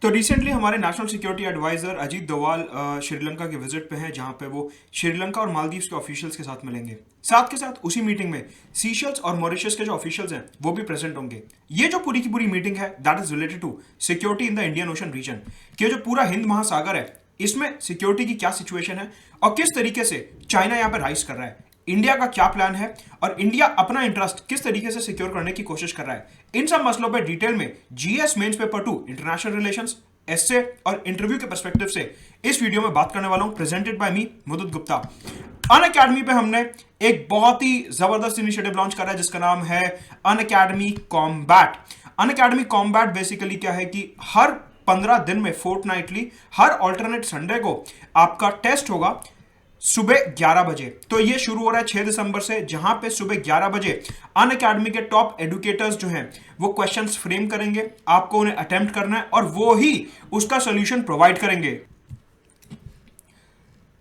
तो रिसेंटली हमारे national security adviser Ajit Doval Sri Lanka के विजिट पे हैं, जहां पे वो श्रीलंका और मालदीव्स के ऑफिशियल्स के साथ मिलेंगे। साथ के साथ उसी मीटिंग में सीशल्स और मॉरिशस के जो ऑफिशियल्स हैं वो भी प्रेजेंट होंगे। ये जो पूरी की पूरी मीटिंग है that is related to security in the Indian Ocean region, कि जो पूरा हिंद महासागर है इसमें सिक्योरिटी की क्या सिचुएशन है और किस तरीके से चाइना यहाँ पे राइज कर रहा है, इंडिया का क्या प्लान है और इंडिया अपना इंटरेस्ट किस तरीके से सिक्योर करने की कोशिश कर रहा है। इन सब मसलों पे डिटेल में GS mains paper 2 international relations, essay और इंटरव्यू के पर्सपेक्टिव से इस वीडियो में बात करने वाला हूं, प्रेजेंटेड बाय मी मुदत गुप्ता। अनअकैडमी पे हमने एक बहुत ही जबरदस्त इनिशिएटिव लॉन्च करा है जिसका नाम है Unacademy combat. Unacademy combat basically क्या है कि हर 15 दिन में फोर्टनाइटली हर ऑल्टरनेट संडे को आपका टेस्ट होगा सुबह 11 बजे। तो ये शुरू हो रहा है 6 दिसंबर से, जहां पे सुबह 11 बजे अनअकैडमी के टॉप एडुकेटर्स जो हैं वो क्वेश्चंस फ्रेम करेंगे, आपको उन्हें अटेम्प्ट करना है और वो ही उसका सॉल्यूशन प्रोवाइड करेंगे।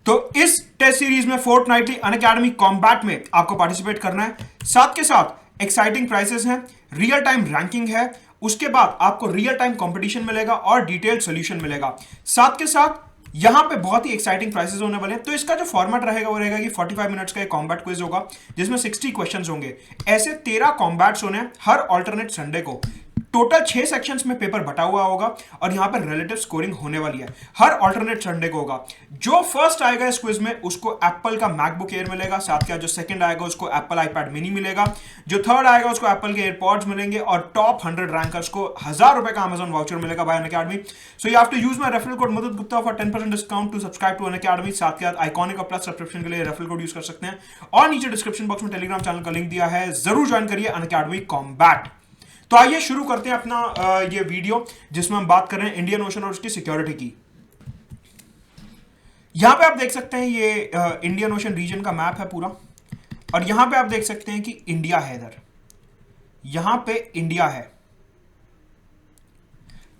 तो इस टेस्ट सीरीज में फोर्टनाइटली अनअकैडमी कॉम्बैट में आपको पार्टिसिपेट करना है। साथ के साथ एक्साइटिंग प्राइसेस हैं, रियल टाइम रैंकिंग है, उसके बाद आपको रियल टाइम कंपटीशन मिलेगा और डिटेल्ड सॉल्यूशन मिलेगा। साथ के साथ यहां पे बहुत ही एक्साइटिंग प्राइसेस होने वाले हैं। तो इसका जो फॉर्मेट रहेगा वो रहेगा कि 45 मिनट्स का एक कॉम्बैट क्विज होगा जिसमें 60 क्वेश्चंस होंगे। ऐसे 13 कॉम्बैट्स होने हैं हर अल्टरनेट संडे को। टोटल 6 सेक्शंस में पेपर बटा हुआ होगा और यहां पर रिलेटिव स्कोरिंग होने वाली है, हर अल्टरनेट संडे को होगा। जो फर्स्ट आएगा इस क्विज में उसको एप्पल का मैकबुक एयर मिलेगा, साथ का जो सेकंड आएगा उसको एप्पल आईपैड मिनी मिलेगा, जो थर्ड आएगा उसको एप्पल के एयरपॉड्स मिलेंगे और टॉप 100 रैंकर्स को 1000 रुपए का अमेजॉन वाउचर मिलेगा by Unacademy. So you have to use my referral code Mudat Gupta for 10% discount to subscribe to Unacademy. साथ के साथ आइकॉनिक और प्लस सब्सक्रिप्शन के लिए रेफरल कोड यूज कर सकते हैं और नीचे डिस्क्रिप्शन बॉक्स में टेलीग्राम चैनल का लिंक दिया है, जरूर ज्वाइन करिए अनअकैडमी कॉम्बैट। तो आइए शुरू करते हैं अपना ये वीडियो जिसमें हम बात कर रहे हैं इंडियन ओशन और उसकी सिक्योरिटी की। यहां पे आप देख सकते हैं ये इंडियन ओशन रीजन का मैप है पूरा, और यहां पे आप देख सकते हैं कि इंडिया है इधर, यहां पे इंडिया है,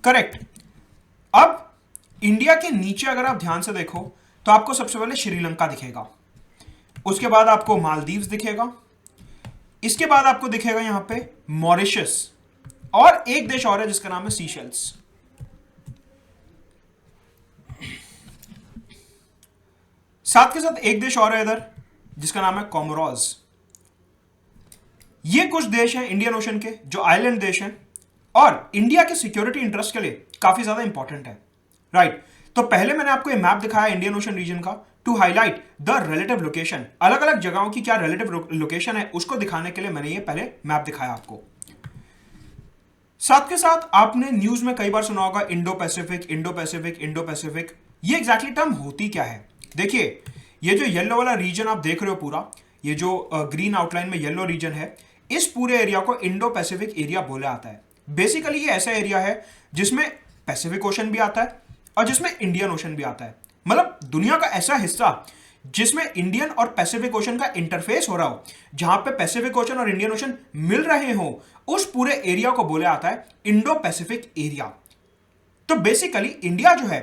करेक्ट। अब इंडिया के नीचे अगर आप ध्यान से देखो तो आपको सबसे पहले श्रीलंका दिखेगा, उसके बाद आपको मालदीव्स दिखेगा, इसके बाद आपको दिखेगा यहां पे मॉरिशस और एक देश और है जिसका नाम है सीशेल्स। साथ के साथ एक देश और है इधर जिसका नाम है कोमोरोस। ये कुछ देश हैं इंडियन ओशन के जो आइलैंड देश हैं और इंडिया के सिक्योरिटी इंटरेस्ट के लिए काफी ज्यादा इंपॉर्टेंट है, राइट। तो पहले मैंने आपको ये मैप दिखाया इंडियन ओशन रीजन का to highlight the relative location, अलग अलग जगहों की क्या रिलेटिव लोकेशन है उसको दिखाने के लिए मैंने ये पहले मैप दिखाया आपको। साथ के साथ आपने न्यूज में कई बार सुना होगा Indo Pacific, Indo Pacific, Indo Pacific. ये एग्जैक्टली टर्म होती क्या है? देखिए, ये जो येलो वाला रीजन आप देख रहे हो पूरा, ये जो ग्रीन आउटलाइन में येलो रीजन है, इस पूरे एरिया को इंडो पैसिफिक एरिया बोला जाता है। बेसिकली ये ऐसा एरिया है जिसमें पैसिफिक ओशन भी आता है और जिसमें इंडियन ओशन भी आता है। मतलब दुनिया का ऐसा हिस्सा जिसमें इंडियन और पैसिफिक ओशन का इंटरफेस हो रहा हो, जहां पे पैसिफिक ओशन और इंडियन ओशन मिल रहे हो, उस पूरे एरिया को बोला जाता है इंडो पैसिफिक एरिया। तो बेसिकली इंडिया जो है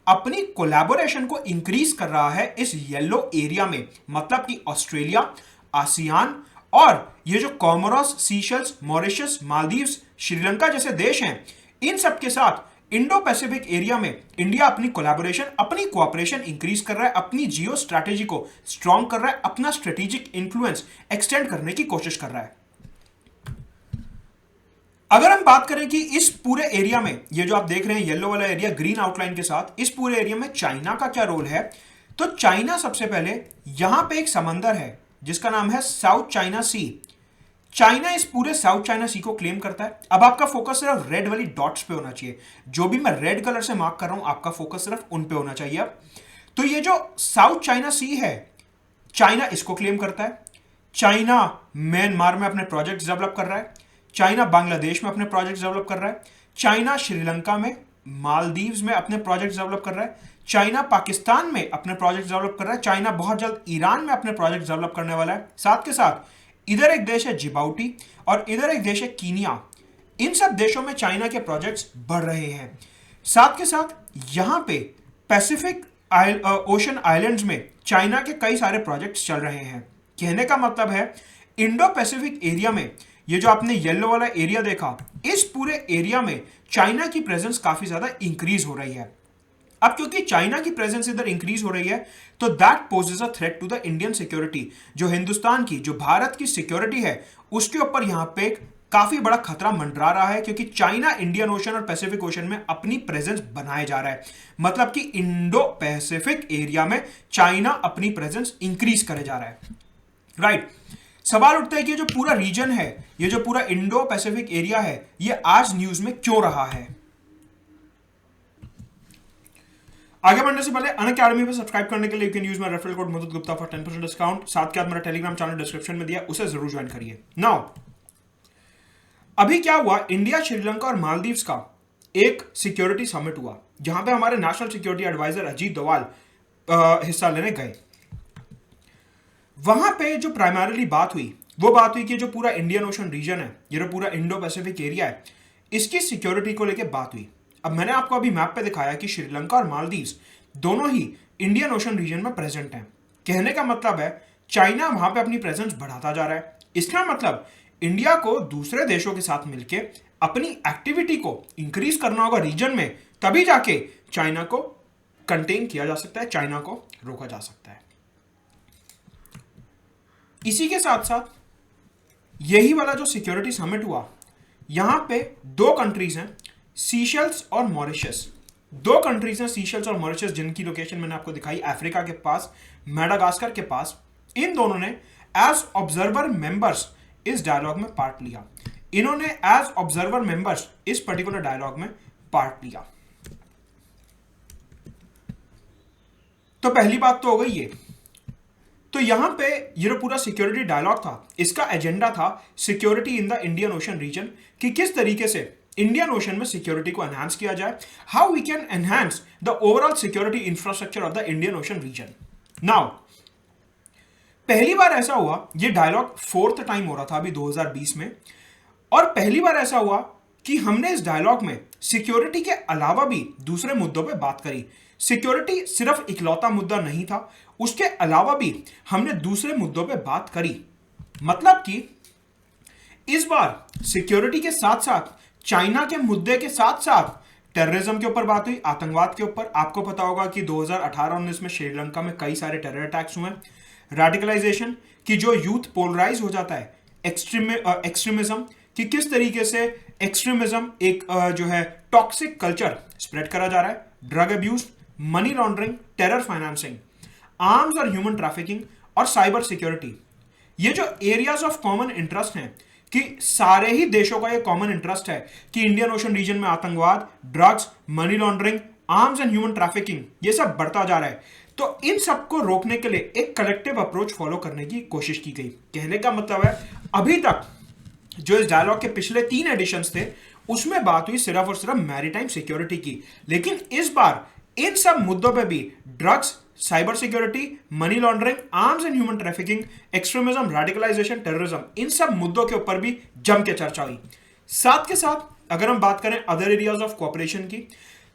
अपनी कोलैबोरेशन को इंक्रीज कर रहा है इस येलो एरिया में, मतलब कि ऑस्ट्रेलिया, आसियान और ये जो Comoros, Seychelles, Mauritius, Maldives, Sri Lanka जैसे देश हैं, इन सब के साथ इंडो पैसिफिक एरिया में इंडिया अपनी कोलैबोरेशन, अपनी कोऑपरेशन इंक्रीज कर रहा है, अपनी जियो स्ट्रैटेजी को स्ट्रॉन्ग कर रहा है, अपना स्ट्रेटेजिक इंफ्लुएंस एक्सटेंड करने की कोशिश कर रहा है। अगर हम बात करें कि इस पूरे एरिया में, ये जो आप देख रहे हैं येलो वाला एरिया ग्रीन आउटलाइन के साथ, इस पूरे एरिया में चाइना का क्या रोल है, तो चाइना सबसे पहले यहां पे एक समंदर है जिसका नाम है साउथ चाइना सी। चाइना इस पूरे साउथ चाइना सी को क्लेम करता है। अब आपका फोकस सिर्फ रेड वाली डॉट्स पे होना चाहिए, जो भी मैं रेड कलर से मार्क कर रहा हूं आपका फोकस सिर्फ उन पे होना चाहिए। अब तो ये जो साउथ चाइना सी है, चाइना इसको क्लेम करता है। चाइना म्यांमार में अपने प्रोजेक्ट डेवलप कर रहा है, चाइना बांग्लादेश में अपने प्रोजेक्ट डेवलप कर रहा है, चाइना श्रीलंका में, मालदीव्स में अपने प्रोजेक्ट डेवलप कर रहा है, चाइना पाकिस्तान में अपने प्रोजेक्ट डेवलप कर रहा है, चाइना बहुत जल्द ईरान में अपने प्रोजेक्ट डेवलप करने वाला है। साथ के साथ इधर एक देश है जिबाउटी और इधर एक देश है कीनिया। इन सब देशों में चाइना के प्रोजेक्ट्स बढ़ रहे हैं। साथ के साथ यहां पे पैसिफिक ओशन आइलैंड्स में चाइना के कई सारे प्रोजेक्ट्स चल रहे हैं। कहने का मतलब है इंडो पैसिफिक एरिया में ये जो आपने येलो वाला एरिया देखा, इस पूरे एरिया में चाइना की प्रेजेंस काफी ज्यादा इंक्रीज हो रही है। अब क्योंकि चाइना की प्रेजेंस इधर इंक्रीज हो रही है, तो that poses a threat to the Indian security. जो हिंदुस्तान की, जो भारत की सिक्योरिटी है, उसके ऊपर यहां पे एक काफी बड़ा खतरा मंडरा रहा है, क्योंकि चाइना इंडियन ओशन और पैसिफिक ओशन में अपनी प्रेजेंस बनाए जा रहा है। मतलब कि इंडो पैसिफिक एरिया में चाइना अपनी प्रेजेंस इंक्रीज करे जा रहा है, राइट। सवाल उठता है कि ये जो पूरा रीजन है, ये जो पूरा इंडो पैसिफिक एरिया है, ये आज न्यूज में क्यों रहा है। आगे बढ़ने से पहले अनअकैडमी पे सब्सक्राइब करने के लिए you can use my referral code Madhud Gupta for 10% discount. साथ के साथ मेरा टेलीग्राम चैनल डिस्क्रिप्शन में दिया, उसे जरूर ज्वाइन करिए। नाउ अभी क्या हुआ, इंडिया, श्रीलंका और मालदीव्स का एक सिक्योरिटी समिट हुआ, जहां पे हमारे national security adviser Ajit Doval हिस्सा लेने गए। वहां पे जो प्राइमरीली बात हुई, वो बात हुई कि जो पूरा इंडियन ओशन रीजन है, ये जो पूरा इंडो पैसिफिक एरिया है, इसकी सिक्योरिटी को लेकर बात हुई। अब मैंने आपको अभी मैप पे दिखाया कि श्रीलंका और मालदीव्स दोनों ही इंडियन ओशन रीजन में प्रेजेंट हैं। कहने का मतलब है चाइना वहां पे अपनी प्रेजेंस बढ़ाता जा रहा है। इसका मतलब इंडिया को दूसरे देशों के साथ मिलके अपनी एक्टिविटी को इंक्रीज करना होगा रीजन में, तभी जाके चाइना को कंटेन किया जा सकता है, चाइना को रोका जा सकता है। इसी के साथ साथ यही वाला जो सिक्योरिटी समिट हुआ, यहां पे दो कंट्रीज हैं, सीशेल्स और मॉरिशस। दो कंट्रीज हैं, सीशेल्स और मॉरिशस, जिनकी लोकेशन मैंने आपको दिखाई, अफ्रीका के पास, मेडागास्कर के पास। इन दोनों ने एज ऑब्जर्वर मेंबर्स इस डायलॉग में पार्ट लिया। इन्होंने एज ऑब्जर्वर मेंबर्स इस पर्टिकुलर डायलॉग में पार्ट लिया। तो पहली बात तो हो गई ये। तो यहां पे ये जो पूरा सिक्योरिटी डायलॉग था, इसका एजेंडा था security in the Indian Ocean region, कि किस तरीके से इंडियन ओशन में सिक्योरिटी को एनहांस किया जाए, how we can enhance the overall security infrastructure of the Indian Ocean region. Now पहली बार ऐसा हुआ, ये डायलॉग 4th टाइम हो रहा था अभी 2020 में, और पहली बार ऐसा हुआ कि हमने इस डायलॉग में सिक्योरिटी के अलावा भी दूसरे मुद्दों पे बात करी। सिक्योरिटी सिर्फ इकलौता मुद्दा नहीं था, उसके अलावा भी हमने दूसरे मुद्दों पे बात करी। मतलब कि इस बार सिक्योरिटी के साथ साथ, चाइना के मुद्दे के साथ साथ टेररिज्म के ऊपर बात हुई, आतंकवाद के ऊपर। आपको पता होगा कि 2018-19 में श्रीलंका में कई सारे टेरर अटैक्स हुए। रेडिकलाइजेशन, की जो यूथ पोलराइज हो जाता है, एक्सट्रीमिज्म, कि किस तरीके से एक्सट्रीमिज्म एक जो है टॉक्सिक कल्चर स्प्रेड करा जा रहा है, drug abuse, money laundering, terror financing, arms और ह्यूमन ट्रैफिकिंग और साइबर सिक्योरिटी। ये जो एरियाज ऑफ कॉमन इंटरेस्ट हैं, कि सारे ही देशों का ये कॉमन इंटरेस्ट है कि इंडियन ओशन रीजन में आतंकवाद, drugs, money laundering, arms and human trafficking, ये सब बढ़ता जा रहा है। तो इन सबको रोकने के लिए एक कलेक्टिव अप्रोच फॉलो करने की कोशिश की गई। कहने का मतलब है अभी तक जो इस डायलॉग के पिछले 3 एडिशंस थे, उसमें बात हुई सिर्फ और सिर्फ मैरीटाइम सिक्योरिटी की, लेकिन इस बार इन सब मुद्दों पे भी, drugs, cyber security, money laundering, arms and human trafficking, extremism, radicalisation, terrorism, इन सब मुद्दों के ऊपर भी जम के चर्चा हुई। साथ के साथ अगर हम बात करें अदर एरियाज ऑफ कोऑपरेशन की,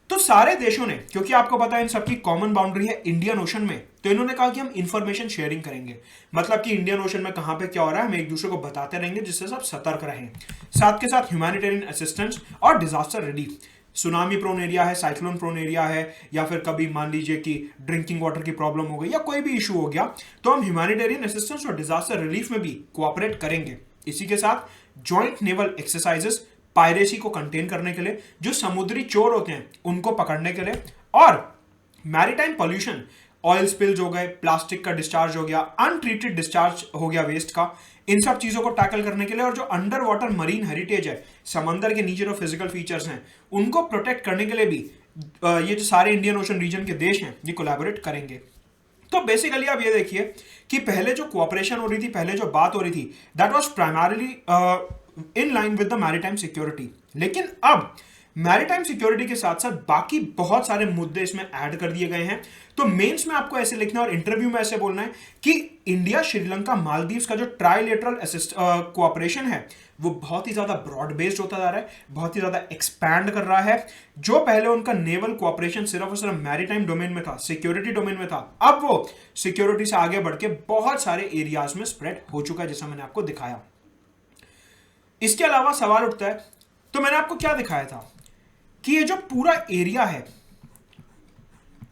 तो सारे देशों ने, क्योंकि आपको पता है इन सबकी कॉमन बाउंड्री है इंडियन ओशन में, तो इन्होंने कहा कि हम इंफॉर्मेशन शेयरिंग करेंगे। मतलब कि इंडियन ओशन में कहां पे क्या हो रहा है हम एक दूसरे को बताते रहेंगे, जिससे सब सतर्क रहें। साथ के साथ ह्यूमैनिटेरियन असिस्टेंस और disaster relief, tsunami prone area है, साइक्लोन प्रोन एरिया है, या फिर कभी मान लीजिए कि ड्रिंकिंग वाटर की प्रॉब्लम हो गई या कोई भी इशू हो गया, तो हम ह्यूमैनिटेरियन असिस्टेंस और डिजास्टर रिलीफ में भी कोऑपरेट करेंगे। इसी के साथ जॉइंट नेवल एक्सरसाइजेस, पायरेसी को कंटेन करने के लिए, जो समुद्री चोर होते हैं उनको पकड़ने के लिए, और मैरीटाइम पॉल्यूशन, ऑयल स्पिल्स हो गए, प्लास्टिक का डिस्चार्ज हो गया, अनट्रीटेड डिस्चार्ज हो गया वेस्ट का, इन सब चीजों को टैकल करने के लिए, और जो अंडर वाटर मरीन हेरिटेज है, समंदर के नीचे जो फिजिकल फीचर्स हैं, उनको प्रोटेक्ट करने के लिए भी ये जो सारे इंडियन ओशन रीजन के देश हैं, ये कोलैबोरेट करेंगे। तो बेसिकली आप ये देखिए कि पहले जो कोऑपरेशन हो रही थी, पहले जो बात हो रही थी, that was primarily in line with the maritime security. लेकिन अब मैरीटाइम सिक्योरिटी के साथ साथ बाकी बहुत सारे मुद्दे इसमें ऐड कर दिए गए हैं। तो मेंस में आपको ऐसे लिखना है और इंटरव्यू में ऐसे बोलना है कि इंडिया, श्रीलंका, मालदीव्स का जो ट्राइलेटरल कोऑपरेशन है, वो बहुत ही ज्यादा ब्रॉड बेस्ड होता जा रहा है, बहुत ही ज्यादा एक्सपैंड कर रहा है। जो पहले उनका नेवल कोऑपरेशन सिर्फ और सिर्फ मैरीटाइम डोमेन में था, सिक्योरिटी डोमेन में था, अब वो सिक्योरिटी से आगे बढ़ के बहुत सारे एरियाज में स्प्रेड हो चुका है, जैसा मैंने आपको दिखाया। इसके अलावा सवाल उठता है, तो मैंने आपको क्या दिखाया था कि ये जो पूरा एरिया है,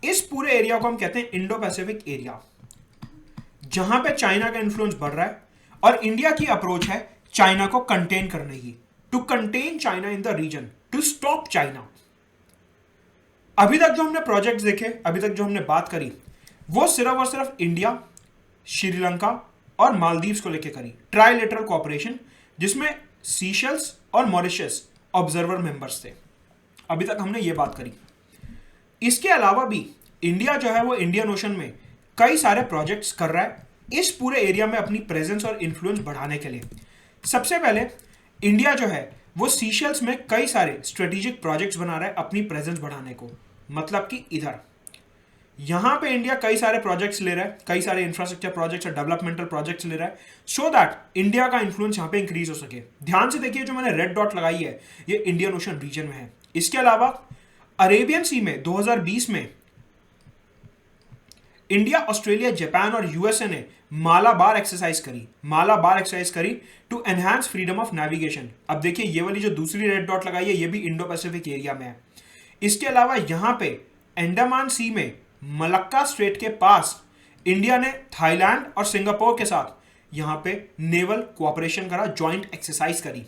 इस पूरे एरिया को हम कहते हैं इंडो पैसिफिक एरिया, जहां पे चाइना का इन्फ्लुएंस बढ़ रहा है और इंडिया की अप्रोच है चाइना को कंटेन करने की, to contain China in the region, to stop China. अभी तक जो हमने प्रोजेक्ट्स देखे, अभी तक जो हमने बात करी, वो सिर्फ और सिर्फ इंडिया, श्रीलंका और मालदीव्स को लेकर करी, ट्राइलेटरल कोऑपरेशन, जिसमें सीशेल्स और मॉरिशस ऑब्जर्वर मेंबर्स थे। अभी तक हमने ये बात करी। इसके अलावा भी इंडिया जो है वो इंडियन ओशन में कई सारे प्रोजेक्ट्स कर रहा है इस पूरे एरिया में अपनी प्रेजेंस और इन्फ्लुएंस बढ़ाने के लिए। सबसे पहले इंडिया जो है वो सीशेल्स में कई सारे स्ट्रेटेजिक प्रोजेक्ट्स बना रहा है अपनी प्रेजेंस बढ़ाने को, मतलब कि इधर यहां पे इंडिया कई सारे प्रोजेक्ट्स ले रहा है, कई सारे इंफ्रास्ट्रक्चर प्रोजेक्ट्स और डेवलपमेंटल प्रोजेक्ट्स ले रहा है, सो दैट इंडिया का इंफ्लुएंस यहां पे इंक्रीज हो सके। ध्यान से देखिए, जो मैंने रेड डॉट लगाई है ये इंडियन ओशन रीजन में है। इसके अलावा अरेबियन सी में 2020 में इंडिया, ऑस्ट्रेलिया, जापान और यूएसए ने मालाबार एक्सरसाइज करी to enhance freedom of navigation. अब देखिए, ये वाली जो दूसरी रेड डॉट लगाई है ये भी इंडो पैसिफिक एरिया में है। इसके अलावा यहां पे अंडमान सी में मलक्का स्ट्रेट के पास इंडिया ने थाईलैंड और सिंगापुर के साथ यहां पे नेवल कोऑपरेशन करा, ज्वाइंट एक्सरसाइज करी।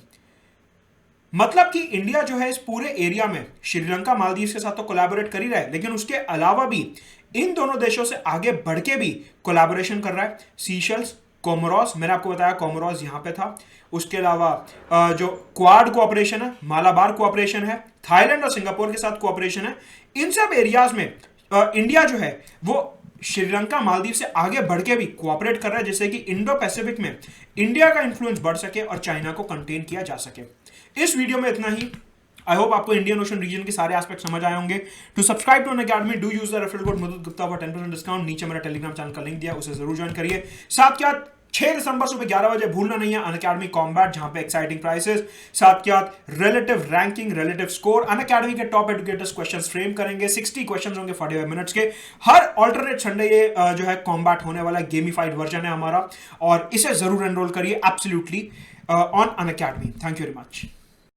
मतलब कि इंडिया जो है इस पूरे एरिया में श्रीलंका, मालदीव के साथ तो कोलैबोरेट कर ही रहा है, लेकिन उसके अलावा भी इन दोनों देशों से आगे बढ़ के भी कोलैबोरेशन कर रहा है। सीशेल्स, कोमोरोस, मैंने आपको बताया कोमोरोस यहां पे था। उसके अलावा जो क्वाड कोऑपरेशन है, मालाबार कोऑपरेशन है, थाईलैंड और सिंगापुर के साथ कोऑपरेशन है। इन सब एरियाज में इंडिया जो है वो श्रीलंका, मालदीव से आगे बढ़ के भी कोऑपरेट कर रहा है, जिससे कि इंडो पैसिफिक में इंडिया का इंफ्लुएंस बढ़ सके और चाइना को कंटेन किया जा सके। इस वीडियो में इतना ही। आई होप आपको इंडियन ओशन रीजन के सारे एस्पेक्ट समझ आए होंगे। To subscribe to Unacademy, do use the referral code Madhu Gupta for 10% discount. नीचे मेरा टेलीग्राम चैनल का लिंक दिया, उसे जरूर ज्वाइन करिए। साथ क्या 6 दिसंबर सुबह 11 बजे भूलना नहीं है अनअकैडमी कॉम्बैट, जहां पे एक्साइटिंग प्राइसेस, साथ क्या relative ranking, relative score, Unacademy के टॉप एजुकेटर्स क्वेश्चंस फ्रेम करेंगे। 60 क्वेश्चंस होंगे 45 मिनट्स के। हर ऑल्टरनेट संडे ये जो है कॉम्बैट होने वाला गेमिफाइड वर्जन है हमारा, और इसे जरूर एनरोल करिए absolutely on Unacademy. Thank you very much.